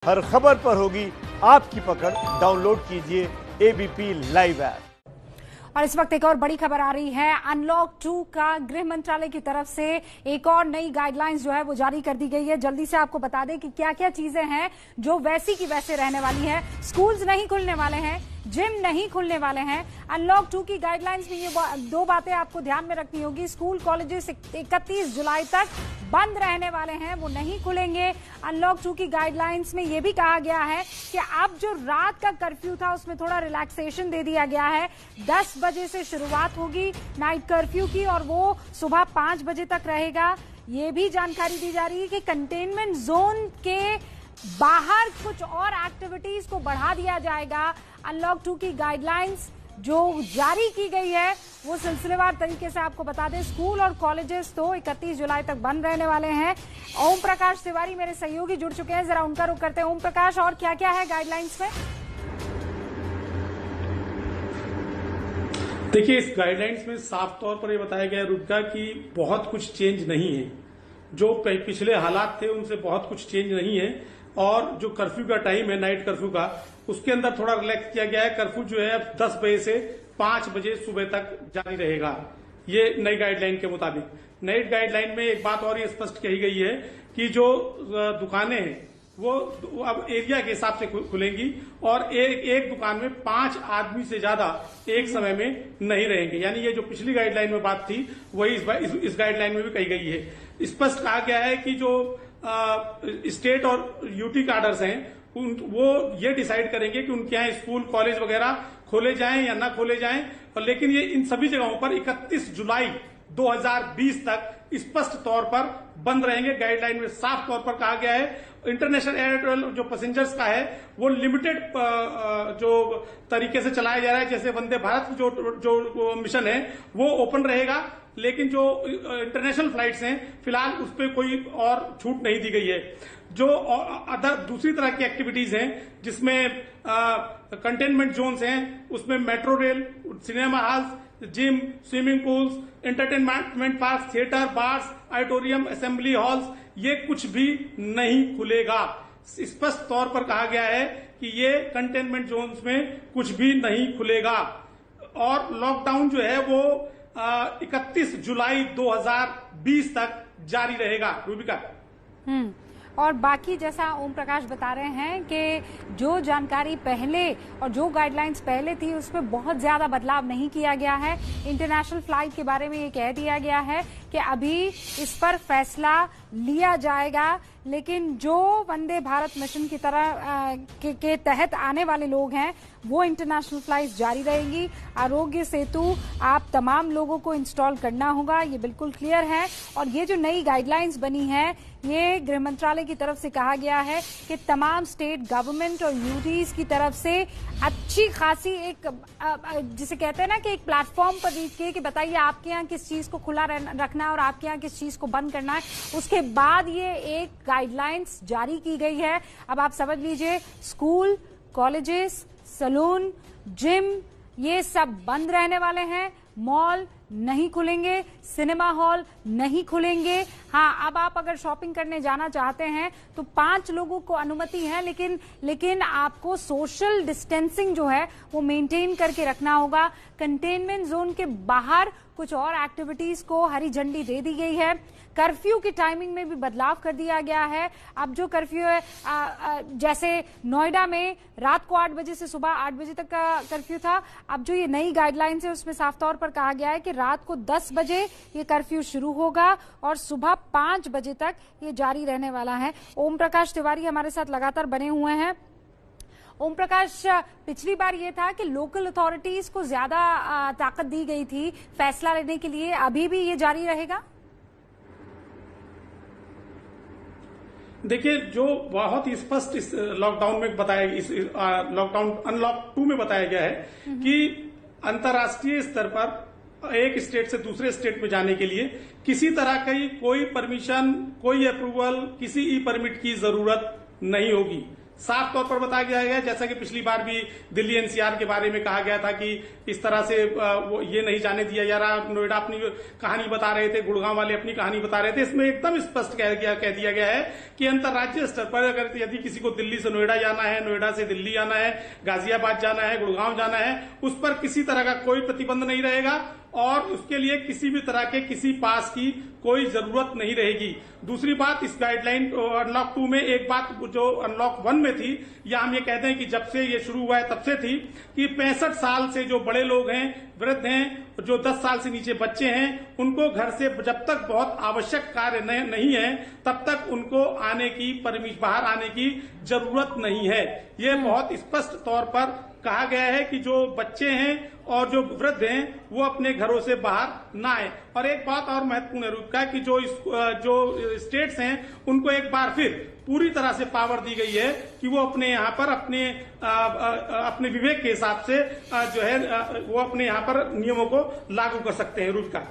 हर खबर पर होगी आपकी पकड़। डाउनलोड कीजिए एबीपी लाइव ऐप। और इस वक्त एक और बड़ी खबर आ रही है। अनलॉक 2 का गृह मंत्रालय की तरफ से एक और नई गाइडलाइंस जो है वो जारी कर दी गई है। जल्दी से आपको बता दें कि क्या क्या चीजें हैं जो वैसी की वैसे रहने वाली है। स्कूल्स नहीं खुलने वाले हैं, जिम नहीं खुलने वाले हैं। अनलॉक 2 की गाइडलाइंस में ये दो बातें आपको ध्यान में रखनी होगी। स्कूल कॉलेजेस 31 जुलाई तक बंद रहने वाले हैं, वो नहीं खुलेंगे। अनलॉक 2 की गाइडलाइंस में ये भी कहा गया है कि अब जो रात का कर्फ्यू था उसमें थोड़ा रिलैक्सेशन दे दिया गया है। 10 बजे से शुरुआत होगी नाइट कर्फ्यू की और वो सुबह 5 बजे तक रहेगा। ये भी जानकारी दी जा रही है कि कंटेनमेंट जोन के बाहर कुछ और एक्टिविटीज को बढ़ा दिया जाएगा। अनलॉक 2 की गाइडलाइंस जो जारी की गई है वो सिलसिलेवार तरीके से आपको बता दें। स्कूल और कॉलेजेस तो 31 जुलाई तक बंद रहने वाले हैं। ओम प्रकाश तिवारी मेरे सहयोगी जुड़ चुके हैं, जरा उनका रुख करते हैं। ओम प्रकाश, और क्या क्या है गाइडलाइंस में? देखिए, इस गाइडलाइंस में साफ तौर पर यह बताया गया रुद्रा कि बहुत कुछ चेंज नहीं है। जो पिछले हालात थे उनसे बहुत कुछ चेंज नहीं है। और जो कर्फ्यू का टाइम है, नाइट कर्फ्यू का, उसके अंदर थोड़ा रिलैक्स किया गया है। कर्फ्यू जो है 10 बजे से 5 बजे सुबह तक जारी रहेगा, ये नई गाइडलाइन के मुताबिक। नई गाइडलाइन में एक बात और ये स्पष्ट कही गई है कि जो दुकानें हैं वो अब एरिया के हिसाब से खुलेंगी और एक दुकान में 5 आदमी से ज्यादा एक समय में नहीं रहेंगे। यानी ये जो पिछली गाइडलाइन में बात थी वही इस गाइडलाइन में भी कही गई है। स्पष्ट कहा गया है कि जो स्टेट और यूटी कार्डर्स हैं वो ये डिसाइड करेंगे कि उनके यहाँ स्कूल कॉलेज वगैरह खोले जाएं या ना खोले जाएं। और लेकिन ये इन सभी जगहों पर 31 जुलाई 2020 तक स्पष्ट तौर पर बंद रहेंगे। गाइडलाइन में साफ तौर पर कहा गया है। इंटरनेशनल एयर जो पैसेंजर्स का है वो लिमिटेड जो तरीके से चलाया जा रहा है, जैसे वंदे भारत जो मिशन है वो ओपन रहेगा। लेकिन जो इंटरनेशनल फ्लाइट्स हैं फिलहाल उस पर कोई और छूट नहीं दी गई है। जो दूसरी तरह की एक्टिविटीज हैं जिसमें कंटेनमेंट जोन्स हैं उसमें metro rail, cinema halls, gym, swimming pools, entertainment park, theatre, bars, auditorium, assembly halls, ये कुछ भी नहीं खुलेगा। स्पष्ट तौर पर कहा गया है कि ये कंटेनमेंट जोन्स में कुछ भी नहीं खुलेगा। और लॉकडाउन जो है वो 31 जुलाई 2020 तक जारी रहेगा। रूबिका, और बाकी जैसा ओम प्रकाश बता रहे हैं कि जो जानकारी पहले और जो गाइडलाइंस पहले थी उसमें बहुत ज्यादा बदलाव नहीं किया गया है। इंटरनेशनल फ्लाइट के बारे में ये कह दिया गया है कि अभी इस पर फैसला लिया जाएगा, लेकिन जो वंदे भारत मिशन की तरह के तहत आने वाले लोग हैं वो इंटरनेशनल फ्लाइट जारी रहेंगी। आरोग्य सेतु आप तमाम लोगों को इंस्टॉल करना होगा, ये बिल्कुल क्लियर है। और ये जो नई गाइडलाइंस बनी है ये गृह मंत्रालय की तरफ से कहा गया है कि तमाम स्टेट गवर्नमेंट और यूटीज की तरफ से अच्छी खासी एक जिसे कहते हैं ना कि एक प्लेटफॉर्म पर रीच किए कि बताइए आपके यहाँ किस चीज को खुला रखना है और आपके यहाँ किस चीज को बंद करना है। उसके बाद ये एक गाइडलाइंस जारी की गई है। अब आप समझ लीजिए, स्कूल, कॉलेजेस, सैलून, जिम ये सब बंद रहने वाले हैं। मॉल नहीं खुलेंगे, सिनेमा हॉल नहीं खुलेंगे। हाँ, अब आप अगर शॉपिंग करने जाना चाहते हैं तो 5 लोगों को अनुमति है, लेकिन आपको सोशल डिस्टेंसिंग जो है वो मेंटेन करके रखना होगा। कंटेनमेंट जोन के बाहर कुछ और एक्टिविटीज को हरी झंडी दे दी गई है। कर्फ्यू की टाइमिंग में भी बदलाव कर दिया गया है। अब जो कर्फ्यू है जैसे नोएडा में रात को 8 बजे से सुबह 8 बजे तक का कर्फ्यू था, अब जो ये नई गाइडलाइंस है उसमें साफ तौर पर कहा गया है कि रात को 10 बजे ये कर्फ्यू शुरू होगा और सुबह 5 बजे तक ये जारी रहने वाला है। ओम प्रकाश तिवारी हमारे साथ लगातार बने हुए हैं। ओम प्रकाश, पिछली बार ये था कि लोकल अथॉरिटीज को ज्यादा ताकत दी गई थी फैसला लेने के लिए, अभी भी ये जारी रहेगा? देखिए, जो बहुत ही स्पष्ट इस लॉकडाउन में बताया, इस लॉकडाउन अनलॉक 2 में बताया गया है कि अंतर्राष्ट्रीय स्तर पर एक स्टेट से दूसरे स्टेट में जाने के लिए किसी तरह की कोई परमिशन, कोई अप्रूवल, किसी ई परमिट की जरूरत नहीं होगी। साफ तौर पर बताया गया है, जैसा कि पिछली बार भी दिल्ली एनसीआर के बारे में कहा गया था कि इस तरह से वो ये नहीं जाने दिया जा रहा। नोएडा अपनी कहानी बता रहे थे, गुड़गांव वाले अपनी कहानी बता रहे थे। इसमें एकदम स्पष्ट कह दिया गया है कि अंतर्राज्यीय स्तर पर अगर यदि किसी को दिल्ली से नोएडा जाना है, नोएडा से दिल्ली जाना है, गाजियाबाद जाना है, गुड़गांव जाना है, उस पर किसी तरह का कोई प्रतिबंध नहीं रहेगा और उसके लिए किसी भी तरह के किसी पास की कोई जरूरत नहीं रहेगी। दूसरी बात, इस गाइडलाइन अनलॉक 2 में एक बात जो अनलॉक 1 में थी, या हम ये कहते हैं कि जब से ये शुरू हुआ है तब से थी, कि 65 साल से जो बड़े लोग हैं, वृद्ध हैं, जो 10 साल से नीचे बच्चे हैं, उनको घर से जब तक बहुत आवश्यक कार्य नहीं है तब तक उनको बाहर आने की जरूरत नहीं है। ये बहुत स्पष्ट तौर पर कहा गया है कि जो बच्चे हैं और जो वृद्ध हैं वो अपने घरों से बाहर ना आए। और एक बात और महत्वपूर्ण है रुका कि जो स्टेट्स हैं उनको एक बार फिर पूरी तरह से पावर दी गई है कि वो अपने यहाँ पर अपने विवेक के हिसाब से जो है वो अपने यहाँ पर नियमों को लागू कर सकते हैं। रुका